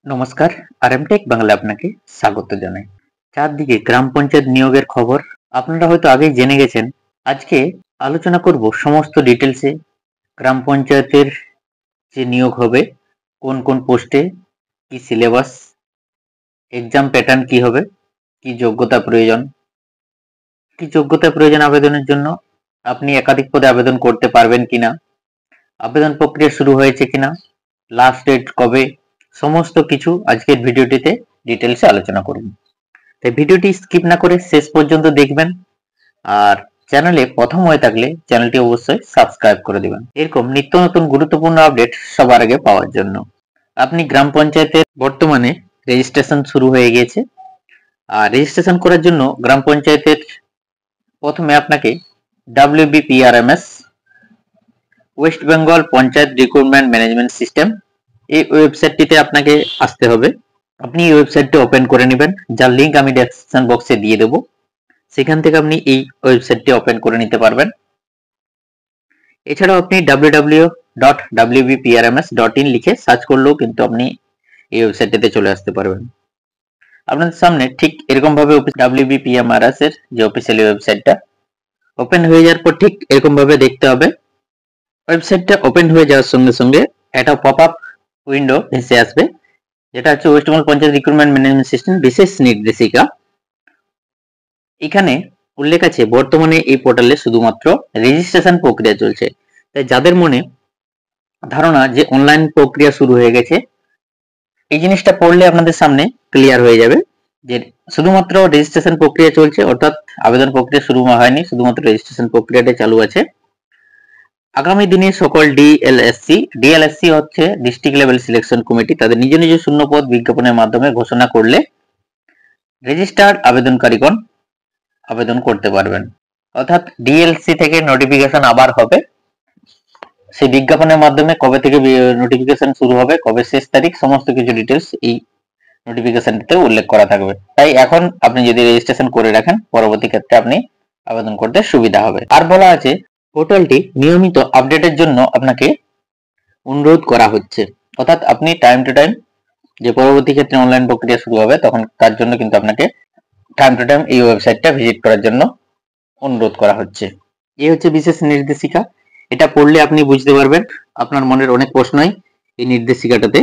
নমস্কার, আরএমটেক বাংলা আপনাকে স্বাগত জানাই। চারদিকে গ্রাম পঞ্চায়েত নিয়োগের খবর আপনারা হয়তো আগেই জেনে গেছেন। আজকে আলোচনা করব সমস্ত ডিটেলসে গ্রাম পঞ্চায়েতের যে নিয়োগ হবে, কোন কোন পোস্টে, কি সিলেবাস, এক্সাম প্যাটার্ন কি হবে, কি যোগ্যতা প্রয়োজন আবেদনের জন্য, আপনি একাধিক পদে আবেদন করতে পারবেন কিনা, আবেদন প্রক্রিয়া শুরু হয়েছে কিনা, লাস্ট ডেট কবে, সমস্ত কিছু আজকের ভিডিওটিতে ডিটেলসে আলোচনা করব। তাই ভিডিওটি স্কিপ না করে শেষ পর্যন্ত দেখবেন, আর চ্যানেলে প্রথম হয়ে থাকলে চ্যানেলটি অবশ্যই সাবস্ক্রাইব করে দিবেন এরকম নিত্য নতুন গুরুত্বপূর্ণ আপডেট সবার আগে পাওয়ার জন্য। আপনি গ্রাম পঞ্চায়েতের বর্তমানে রেজিস্ট্রেশন শুরু হয়ে গিয়েছে, আর রেজিস্ট্রেশন করার জন্য গ্রাম পঞ্চায়েতের প্রথমে আপনাকে WBPRMS West Bengal panchayat recruitment management system এই ওয়েবসাইটটিতে আপনাকে আসতে হবে। আপনি এই ওয়েবসাইটটি ওপেন করে নেবেন, যার লিংক আমি ডেসক্রিপশন বক্সে দিয়ে দেবো। সেখান থেকে আপনি এই ওয়েবসাইটটি ওপেন করে নিতে পারবেন। এছাড়াও আপনি www.wbprms.in লিখে সার্চ করলেও কিন্তু আপনি এই ওয়েবসাইটটিতে চলে আসতে পারবেন। আপনাদের সামনে ঠিক এরকম ভাবে WBPRMS এর যে অফিসিয়াল ওয়েবসাইটটা ওপেন হয়ে যাওয়ার পর ঠিক এরকম ভাবে দেখতে হবে। ওয়েবসাইটটা ওপেন হয়ে যাওয়ার সঙ্গে সঙ্গে একটা পপ আপ উইন্ডো ভেসে আসবে, যেটা হচ্ছে West Bengal panchayat recruitment management system বিশেষ নির্দেশিকা। এখানে উল্লেখ আছে বর্তমানে এই পোর্টালে শুধুমাত্র রেজিস্ট্রেশন প্রক্রিয়া চলছে। তাই যাদের মনে ধারণা যে অনলাইন প্রক্রিয়া শুরু হয়ে গেছে, এই জিনিসটা পড়লে আপনাদের সামনে ক্লিয়ার হয়ে যাবে যে শুধুমাত্র রেজিস্ট্রেশন প্রক্রিয়া চলছে, অর্থাৎ আবেদন প্রক্রিয়া শুরু হয়নি, শুধুমাত্র রেজিস্ট্রেশন প্রক্রিয়াটা চালু আছে। আগামী দিনে সকল ডিএলএসসি হচ্ছে ডিস্ট্রিক্ট লেভেল সিলেকশন কমিটি, তাদের নিজ নিজ শূন্য পদ বিজ্ঞাপনের মাধ্যমে ঘোষণা করলে রেজিস্টার্ড আবেদনকারীগণ আবেদন করতে পারবেন। অর্থাৎ ডিএলসি থেকে নোটিফিকেশন আবার হবে, সেই বিজ্ঞাপনের মাধ্যমে কবে থেকে নোটিফিকেশন শুরু হবে, কবে শেষ তারিখ, সমস্ত কিছু ডিটেলস এই নোটিফিকেশনটিতে উল্লেখ করা থাকবে। তাই এখন আপনি যদি রেজিস্ট্রেশন করে রাখেন, পরবর্তী ক্ষেত্রে আপনি আবেদন করতে সুবিধা হবে। আর বলা আছে পোর্টালটি নিয়মিত আপডেটের জন্য আপনাকে অনুরোধ করা হচ্ছে, অর্থাৎ আপনি টাইম টু টাইম যে পরবর্তী ক্ষেত্রে অনলাইন প্রক্রিয়া শুরু হবে তখন তার জন্য কিন্তু আপনাকে টাইম টু টাইম এই ওয়েবসাইটটা ভিজিট করার জন্য অনুরোধ করা হচ্ছে। এই হচ্ছে বিশেষ নির্দেশিকা। এটা পড়লে আপনি বুঝতে পারবেন, আপনার মনের অনেক প্রশ্নই এই নির্দেশিকাটাতে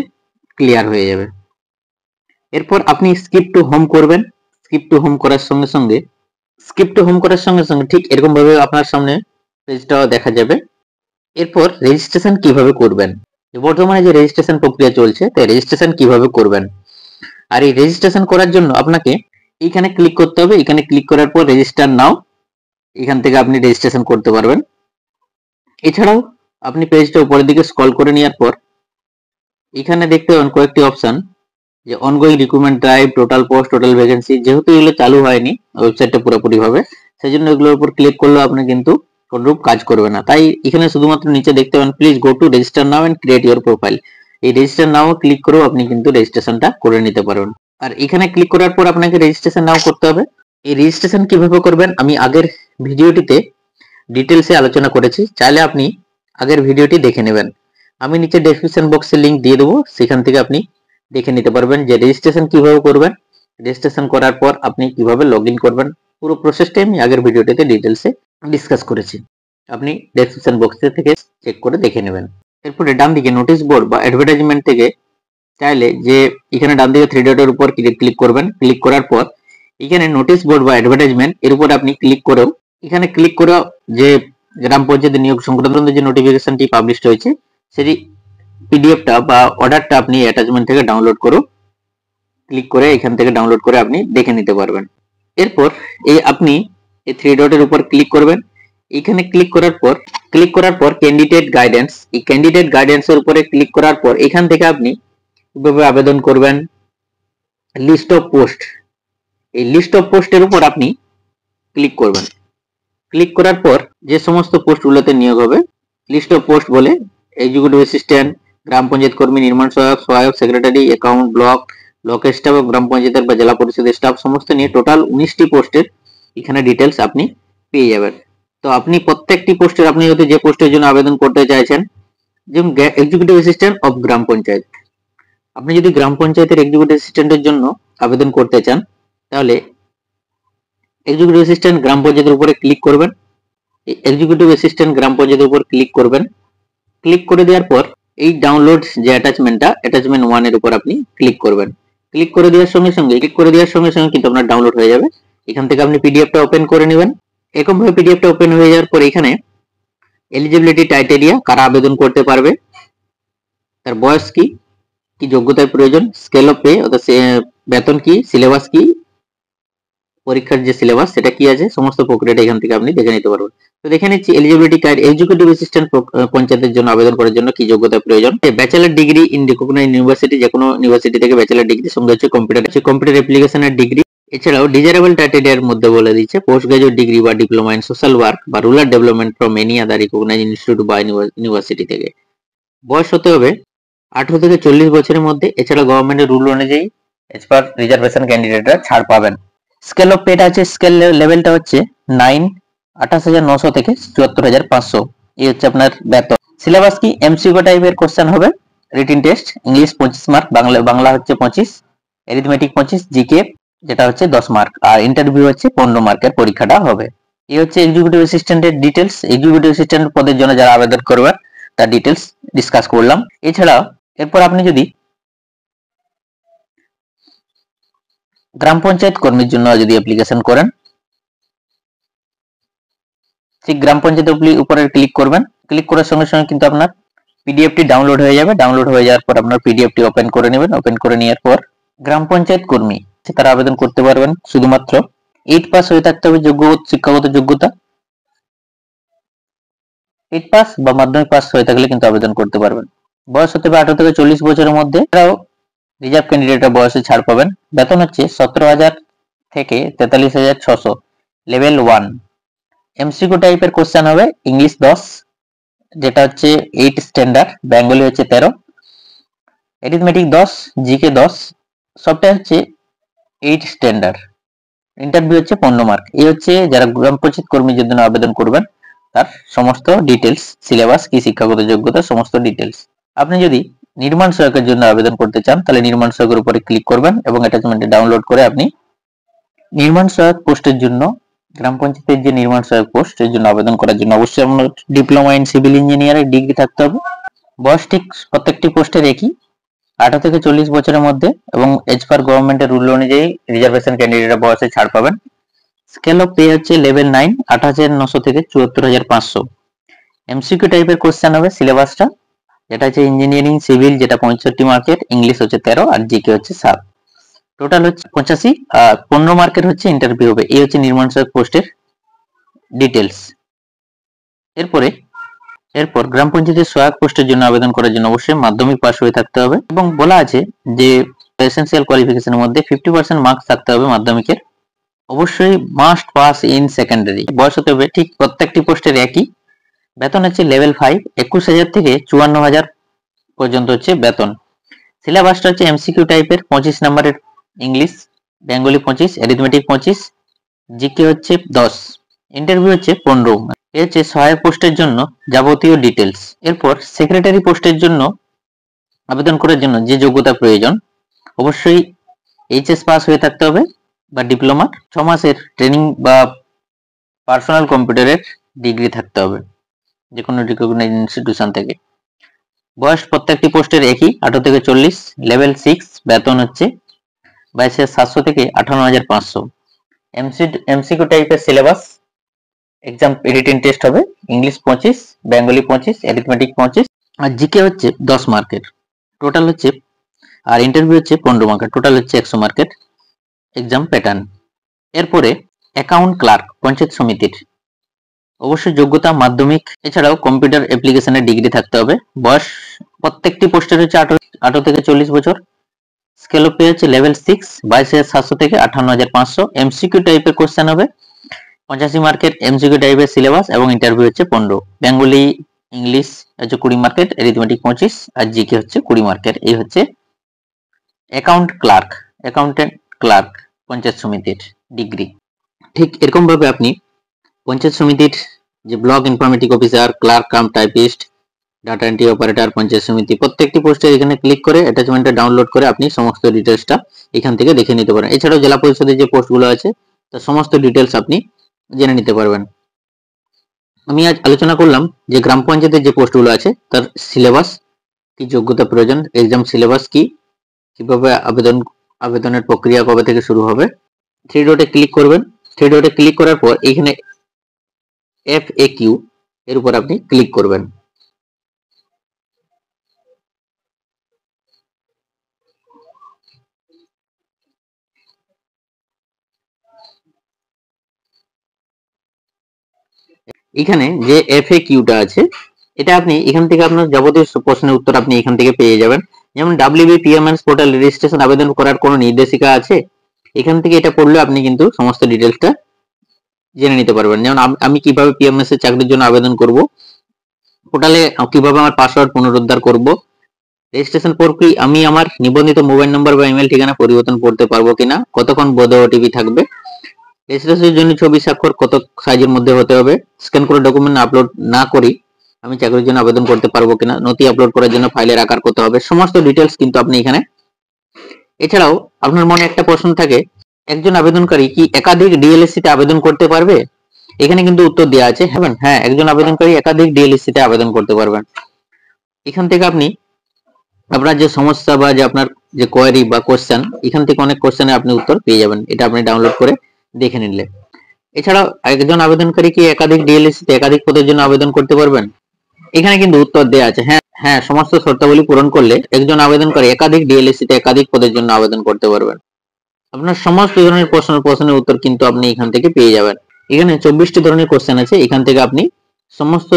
ক্লিয়ার হয়ে যাবে। এরপর আপনি স্কিপ টু হোম করবেন। স্কিপ টু হোম করার সঙ্গে সঙ্গে ঠিক এরকম ভাবে আপনার সামনে পেজটা দেখা যাবে। এরপর রেজিস্ট্রেশন কিভাবে করবেন, বর্তমানে যে রেজিস্ট্রেশন প্রক্রিয়া চলছে তাই রেজিস্ট্রেশন কিভাবে করবেন। আর এই রেজিস্ট্রেশন করার জন্য আপনাকে এইখানে ক্লিক করতে হবে। এখানে ক্লিক করার পর রেজিস্টার নাও, এখান থেকে আপনি রেজিস্ট্রেশন করতে পারবেন। এছাড়াও আপনি পেজটা উপরের দিকে স্ক্রল করে নেওয়ার পর এখানে দেখতে পাবেন কয়েকটি অপশন, যে ongoing recruitment drive, total post, total vacancy. যেহেতু এগুলো চালু হয়নি ওয়েবসাইটটা পুরোপুরি ভাবে, সেই জন্য এগুলোর উপর ক্লিক করলে আপনি কিন্তু কোনরূপ কাজ করবে না। তাই এখানে শুধুমাত্র নিচে দেখতে পাবেন please go to register now and create your profile. এই রেজিস্টার নাও ক্লিক করেও আপনি কিন্তু রেজিস্ট্রেশনটা করে নিতে পারবেন। আর এখানে ক্লিক করার পর আপনাকে রেজিস্ট্রেশন নাও করতে হবে। এই রেজিস্ট্রেশন কিভাবে করবেন আমি আগের ভিডিওটিতে ডিটেলসে আলোচনা করেছি, চাইলে আপনি আগের ভিডিওটি দেখে নেবেন। আমি নিচে ডেসক্রিপশন বক্সে লিংক দিয়ে দেবো, সেখান থেকে আপনি দেখে নিতে পারবেন যে রেজিস্ট্রেশন কিভাবে করবেন। রেজিস্ট্রেশন করার পর আপনি কিভাবে লগইন করবেন, পুরো প্রসেসটাই আমি আগের ভিডিওটিতে ডিটেলসে ডিসকাস করেছি। আপনি ডেসক্রিপশন বক্সে থেকে চেক করে দেখে নেবেন। এরপরে ডান দিকে নোটিশ বোর্ড বা অ্যাডভার্টাইজমেন্ট থেকে চাইলে যে এখানে ডান দিকে থ্রি ডটের উপর ক্লিক করবেন। ক্লিক করার পর এখানে নোটিশ বোর্ড বা অ্যাডভার্টাইজমেন্ট এর উপর আপনি ক্লিক করেও এখানে ক্লিক করে যে গ্রাম পঞ্চায়েত নিয়োগ সংক্রান্ত যে নোটিফিকেশনটি পাবলিশ হয়েছে সেটি পিডিএফটা বা অর্ডারটা আপনি অ্যাটাচমেন্ট থেকে ডাউনলোড করো, ক্লিক করে এখান থেকে ডাউনলোড করে আপনি দেখে নিতে পারবেন। এরপর আপনি এই থ্রি ডটের উপর ক্লিক করবেন। এখানে ক্লিক করার পর ক্যান্ডিডেট গাইডেন্স, এই ক্যান্ডিডেট গাইডেন্সের উপরে ক্লিক করার পর এখান থেকে আপনি কিভাবে আবেদন করবেন, লিস্ট অফ পোস্ট, এই লিস্ট অফ পোস্টের উপর আপনি ক্লিক করবেন। ক্লিক করার পর যে সমস্ত পোস্টগুলোতে নিয়োগ হবে, লিস্ট অফ পোস্ট বলে এক্সিকিউটিভ অ্যাসিস্ট্যান্ট, গ্রাম পঞ্চায়েত কর্মী, নির্মাণ সহায়ক, সেক্রেটারি, অ্যাকাউন্ট, ব্লক স্টাফ, গ্রাম পঞ্চায়েতের বা জেলা পরিষদের স্টাফ সমস্ত নিয়ে টোটাল 19টি পোস্টের এখানে ডিটেলস আপনি পেয়ে যাবেন। তো আপনি প্রত্যেকটি পোস্টের আপনি যদি যে পোস্টের জন্য আবেদন করতে চাইছেন, যেমন এক্সিকিউটিভ অ্যাসিস্ট্যান্ট অফ গ্রাম পঞ্চায়েত, আপনি যদি গ্রাম পঞ্চায়েতের এক্সিকিউটিভ অ্যাসিস্ট্যান্টের জন্য আবেদন করতে চান তাহলে এক্সিকিউটিভ অ্যাসিস্ট্যান্ট গ্রাম পঞ্চায়েতের উপরে ক্লিক করবেন। এক্সিকিউটিভ অ্যাসিস্ট্যান্ট গ্রাম পঞ্চায়েতের উপর ক্লিক করবেন। ক্লিক করে দেওয়ার পর এই ডাউনলোড যে অ্যাটাচমেন্টটা, অ্যাটাচমেন্ট 1 এর উপর আপনি ক্লিক করবেন। ক্লিক করে দেওয়ার সঙ্গে সঙ্গে কিন্তু আপনার ডাউনলোড হয়ে যাবে। এখান থেকে আপনি পিডিএফটা ওপেন করে নেবেন। এরকম ভাবে পিডিএফটা ওপেন হয়ে যাওয়ার পর এখানে এলিজিবিলিটি ক্রাইটেরিয়া, কারা আবেদন করতে পারবে, তার বয়স কি, কি যোগ্যতার প্রয়োজন, স্কেল অফ পে অর্থাৎ বেতন কি, সিলেবাস কি, পরীক্ষার যে সিলেবাস সেটা কি আছে, সমস্ত প্রক্রিয়াটা এখান থেকে আপনি দেখে নিতে পারবেন। তো দেখে নিচ্ছি এলিজিবিলিটি কার্ড। এক্সিকিউটিভ অ্যাসিস্ট্যান্ট পঞ্চায়েতের জন্য আবেদন করার জন্য কি যোগ্যতা প্রয়োজন। Bachelor degree in recognised university, যে কোনো ইউনিভার্সিটি থেকে ব্যাচেলার ডিগ্রি, সঙ্গে হচ্ছে কম্পিউটার অ্যাপ্লিকেশনের ডিগ্রি। এছাড়াও ডিজারেবল ক্রাইটেরিয়ার মধ্যে বলে দিচ্ছে পোস্ট গ্রাজুয়েট ডিগ্রি বা ডিপ্লোমা ইন সোশ্যাল ওয়ার্ক বা rural development from any other recognised institute বা ইউনিভার্সিটি থেকে। বয়স হতে হবে 18 থেকে 40 বছরের মধ্যে। এছাড়া গভর্নমেন্টের রুল অনুযায়ী এজ পার রিজার্ভেশন ক্যান্ডিডেটরা ছাড় পাবেন। স্কেল অফ পেটা আছে, স্কেল লেভেলটা হচ্ছে 9, 28,900 থেকে 74,500। এই হচ্ছে আপনার বেতন। সিলেবাস কি, এমসিকিউ টাইপের কোশ্চেন হবে, written test, English 25 mark, Bangla হচ্ছে 25, অ্যারিথমেটিক 25, জিকে যেটা হচ্ছে 10 মার্ক, আর ইন্টারভিউ হচ্ছে 15 মার্কের পরীক্ষাটা হবে। এই হচ্ছে এক্সিকিউটিভ অ্যাসিস্ট্যান্টের ডিটেলস। এক্সিকিউটিভ অ্যাসিস্ট্যান্ট পদের জন্য যারা আবেদন করবে তার ডিটেলস ডিসকাস করলাম। এছাড়াও এরপর আপনি যদি গ্রাম পঞ্চায়েত কর্মীর জন্য যদি অ্যাপ্লিকেশন করেন, ঠিক গ্রাম পঞ্চায়েতের উপরে ক্লিক করবেন। ক্লিক করার সঙ্গে সঙ্গে কিন্তু আপনার পিডিএফটি ডাউনলোড হয়ে যাবে। ডাউনলোড হয়ে যাওয়ার পর আপনার পিডিএফটি ওপেন করে নেবেন। ওপেন করে নেওয়ার পর গ্রাম পঞ্চায়েত কর্মী তারা আবেদন করতে পারবেন শুধুমাত্র 8 পাস হয়ে থাকতে হবে শিক্ষাগত যোগ্যতা। 8 পাস বা মাধ্যমিক পাস হয়ে থাকলে কিন্তু আবেদন করতে পারবেন। বয়স হতে হবে 18 থেকে 40 বছরের মধ্যে। এছাড়াও রিজার্ভ ক্যান্ডিডেটের বয়সে ছাড় পাবেন। বেতন হচ্ছে 17,000 থেকে 43,600 লেভেল 1। এমসিকিউ টাইপের কোশ্চেন হবে, ইংলিশ 10 যেটা হচ্ছে 8 স্ট্যান্ডার্ড, বেঙ্গলি হচ্ছে 13, অ্যারিথমেটিক 10, জিকে 10, সবটাই হচ্ছে 8 স্ট্যান্ডার্ড। ইন্টারভিউ হচ্ছে 15 মার্ক। এই হচ্ছে যারা গ্রাম পঞ্চায়েত কর্মীর জন্য আবেদন করবেন তার সমস্ত ডিটেলস, সিলেবাস কি, শিক্ষাগত যোগ্যতা, সমস্ত ডিটেলস। আপনি যদি নির্মাণ সহায়কের জন্য আবেদন করতে চান তাহলে নির্মাণ সহায়কের উপরে ক্লিক করবেন এবং অ্যাটাচমেন্টে ডাউনলোড করে আপনি নির্মাণ সহায়ক পোস্টের জন্য, গ্রাম পঞ্চায়েতের যে নির্মাণ সহায়ক পোস্ট এর জন্য আবেদন করার জন্য অবশ্যই আপনার diploma in civil engineering degree থাকতে হবে। বয়স ঠিক প্রত্যেকটি পোস্টের একই, 18 থেকে 40 বছরের মধ্যে, এবং এজ পার গভর্নমেন্টের রুল অনুযায়ী রিজার্ভেশন ক্যান্ডিডেটের বয়সে ছাড় পাবেন। স্কেল অফ পে হচ্ছে লেভেল 9, 28,900 থেকে 74,500। এমসিকিউ টাইপের কোশ্চেন হবে। সিলেবাসটা যেটা হচ্ছে ইঞ্জিনিয়ারিং সিভিল, যেটা 65 মার্কের, ইংলিশ হচ্ছে 13 আর জিকে হচ্ছে 7। টোটাল হচ্ছে 85 আর 15 মার্কের হচ্ছে ইন্টারভিউ হবে। এই হচ্ছে নির্মাণ সহায়ক পোস্টের ডিটেলস। এরপর গ্রাম পঞ্চায়েতের সহায়ক পোস্টের জন্য আবেদন করার জন্য অবশ্যই মাধ্যমিক পাস হয়ে থাকতে হবে এবং বলা আছে যে এসেনশিয়াল কোয়ালিফিকেশনের মধ্যে 50% মার্কস থাকতে হবে মাধ্যমিকের। অবশ্যই মাস্ট পাস ইন সেকেন্ডারি। বয়স হতে হবে ঠিক প্রত্যেকটি পোস্টের একই। বেতন হচ্ছে লেভেল 5, 21,000 থেকে 54,000 পর্যন্ত হচ্ছে বেতন। সিলেবাসটা হচ্ছে এমসিকিউ টাইপের, 25 নম্বরের ইংলিশ, বেঙ্গলি 25, অ্যারিথমেটিক 25, জিকে হচ্ছে 10, ইন্টারভিউ হচ্ছে 15। এই হচ্ছে সহায়ক পোস্টের জন্য যাবতীয় ডিটেলস। এরপর সেক্রেটারি পোস্টের জন্য আবেদন করার জন্য যে যোগ্যতা প্রয়োজন, অবশ্যই এইচএস পাস হয়ে থাকতে হবে বা ডিপ্লোমা, 6 মাসের ট্রেনিং বা পার্সোনাল কম্পিউটারের ডিগ্রি থাকতে হবে যে কোনো রিকগনাইজড ইনস্টিটিউশন থেকে। বয়স প্রত্যেকটি পোস্টের একই, 18 থেকে 40, লেভেল 6, বেতন হচ্ছে 22,700 থেকে 58,500। এমসিকিউ টাইপের সিলেবাস, এক্সাম রিটেন টেস্ট হবে, ইংলিশ 25, বেঙ্গলি 25, অ্যারিথমেটিক 25 আর জিকে হচ্ছে 10 মার্কের। টোটাল হচ্ছে, আর ইন্টারভিউ হচ্ছে 15 মার্কের। টোটাল হচ্ছে 100 মার্কের এক্সাম প্যাটার্ন। এরপরে অ্যাকাউন্ট ক্লার্ক পঞ্চায়েত সমিতির অবশ্যই যোগ্যতা মাধ্যমিক, এছাড়াও কম্পিউটার অ্যাপ্লিকেশনের ডিগ্রি থাকতে হবে। বয়স প্রত্যেকটি পোস্টের হচ্ছে 18 থেকে 40 বছর। স্কেল অফ পে হচ্ছে লেভেল 6, 22,700 থেকে 58,500। এমসিকিউ টাইপের কোশ্চেন হবে, 85 মার্কের এমসিকিউ টাইপের সিলেবাস এবং ইন্টারভিউ হচ্ছে 15। বেঙ্গলি, ইংলিশ হচ্ছে 20 মার্কের, অ্যারিথমেটিক 25 আর জিকে হচ্ছে 20 মার্কের। এই হচ্ছে অ্যাকাউন্টেন্ট ক্লার্ক পঞ্চায়েত সমিতির ডিগ্রি। ঠিক এরকম ভাবে আপনি পঞ্চায়েত সমিতির যে block informative officer, clerk cum typist, data entry operator, panchayat samiti, প্রত্যেকটি পোস্টে এখানে ক্লিক করে অ্যাটাচমেন্টটা ডাউনলোড করে আপনি সমস্ত ডিটেলসটা এখান থেকে দেখে নিতে পারেন। এছাড়াও জেলা পরিষদের যে পোস্টগুলো আছে তার সমস্ত ডিটেলস আপনি জেনে নিতে পারবেন। আমি আজ আলোচনা করলাম যে গ্রাম পঞ্চায়েতের যে পোস্টগুলো আছে তার সিলেবাস কি, যোগ্যতা প্রয়োজন, এক্সাম সিলেবাস কি, কিভাবে আবেদনের প্রক্রিয়া কবে থেকে শুরু হবে। থ্রি ডটে ক্লিক করবেন। থ্রি ডটে ক্লিক করার পর এখানে FAQ এর উপর আপনি ক্লিক করবেন। এখানে যে FAQটা আছে এটা আপনি এখান থেকে আপনার যাবতীয় প্রশ্নের উত্তর আপনি এখান থেকে পেয়ে যাবেন। যেমন WBPMS পোর্টাল রেজিস্ট্রেশন আবেদন করার কোনো নির্দেশিকা আছে, এখান থেকে এটা পড়লে আপনি কিন্তু সমস্ত ডিটেলসটা জেনে নিতে পারবেন। যেমন আমি কিভাবে PMS এর চাকরির জন্য আবেদন করব, পোর্টালে কিভাবে আমার পাসওয়ার্ড পুনরুদ্ধার করব, রেজিস্ট্রেশন প্রক্রিয়া আমি আমার নিবন্ধিত মোবাইল নম্বর বা ইমেল ঠিকানা পরিবর্তন করতে পারবো কিনা, কতক্ষণ বৈধ OTP থাকবে, রেজিস্ট্রেশনের জন্য ছবি স্বাক্ষর কত সাইজের মধ্যে হতে হবে, স্ক্যান করে ডকুমেন্ট আপলোড না করি আমি চাকরির জন্য আবেদন করতে পারবো কিনা, নথি আপলোড করার জন্য ফাইলের আকার কত হবে, সমস্ত ডিটেলস কিন্তু আপনি এখানে। এছাড়াও আপনার মনে একটা প্রশ্ন থাকে, একজন আবেদনকারী কি একাধিক DLSC তে আবেদন করতে পারবে? এখানে কিন্তু উত্তর দেওয়া আছে, হ্যাঁ একজন আবেদনকারী একাধিক DLSC তে আবেদন করতে পারবেন। এখান থেকে আপনি আপনার যে সমস্যা বা যে আপনার যে কোয়েরি বা কোশ্চেন, এখান থেকে অনেক কোশ্চেনে আপনি উত্তর পেয়ে যাবেন, এটা আপনি ডাউনলোড করে দেখে নিলে। এছাড়াও একজন আবেদনকারী কি একাধিক DLSC তে একাধিক পদের জন্য আবেদন করতে পারবেন? এখানে কিন্তু উত্তর দেওয়া আছে, হ্যাঁ সমস্ত শর্তাবলী পূরণ করলে একজন আবেদনকারী একাধিক DLSC তে একাধিক পদের জন্য আবেদন করতে পারবেন। আপনার সমস্ত ধরনের প্রশ্নের উত্তর কিন্তু আপনি এখান থেকে পেয়ে যাবেন। এখানে 24টি ধরনের কোশ্চেন আছে, এখান থেকে আপনি সমস্ত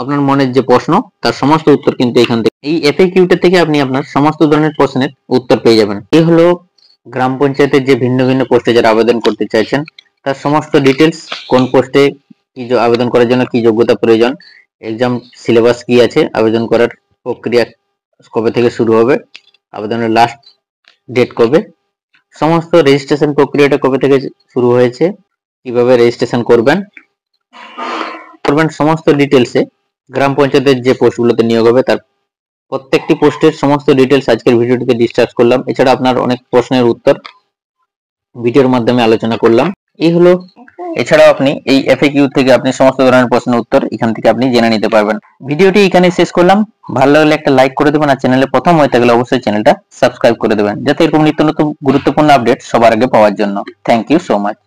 আপনার মনের যে প্রশ্ন তার সমস্ত উত্তর কিন্তু এখান থেকে, এই FAQটা থেকে আপনি আপনার সমস্ত ধরনের প্রশ্নের উত্তর পেয়ে যাবেন। এই হলো গ্রাম পঞ্চায়েতের যে ভিন্ন ভিন্ন পোস্টে যারা আবেদন করতে চাইছেন তার সমস্ত ডিটেলস, কোন পোস্টে কি আবেদন করার জন্য কি যোগ্যতা প্রয়োজন, এক্সাম সিলেবাস কি আছে, আবেদন করার প্রক্রিয়া কবে থেকে শুরু হবে, আবেদনের লাস্ট ডেট কবে, সমস্ত রেজিস্ট্রেশন প্রক্রিয়াটা কবে থেকে শুরু হয়েছে, কিভাবে রেজিস্ট্রেশন করবেন সমস্ত ডিটেলসে গ্রাম পঞ্চায়েতের যে পোস্টগুলোতে নিয়োগ হবে তার প্রত্যেকটি পোস্টের সমস্ত ডিটেলস আজকের ভিডিওটিতে ডিসকাস করলাম। এছাড়া আপনার অনেক প্রশ্নের উত্তর ভিডিওর মাধ্যমে আলোচনা করলাম। এই হলো, এছাড়াও আপনি এই FAQ থেকে আপনি সমস্ত ধরনের প্রশ্নের উত্তর এখান থেকে আপনি জেনে নিতে পারবেন। ভিডিওটি এখানে শেষ করলাম, ভালো লাগলে একটা লাইক করে দেবেন, আর চ্যানেলে প্রথম হয়ে থাকলে অবশ্যই চ্যানেলটা সাবস্ক্রাইব করে দেবেন, যাতে এরকম নিত্য নতুন গুরুত্বপূর্ণ আপডেট সবার আগে পাওয়ার জন্য। Thank you so much.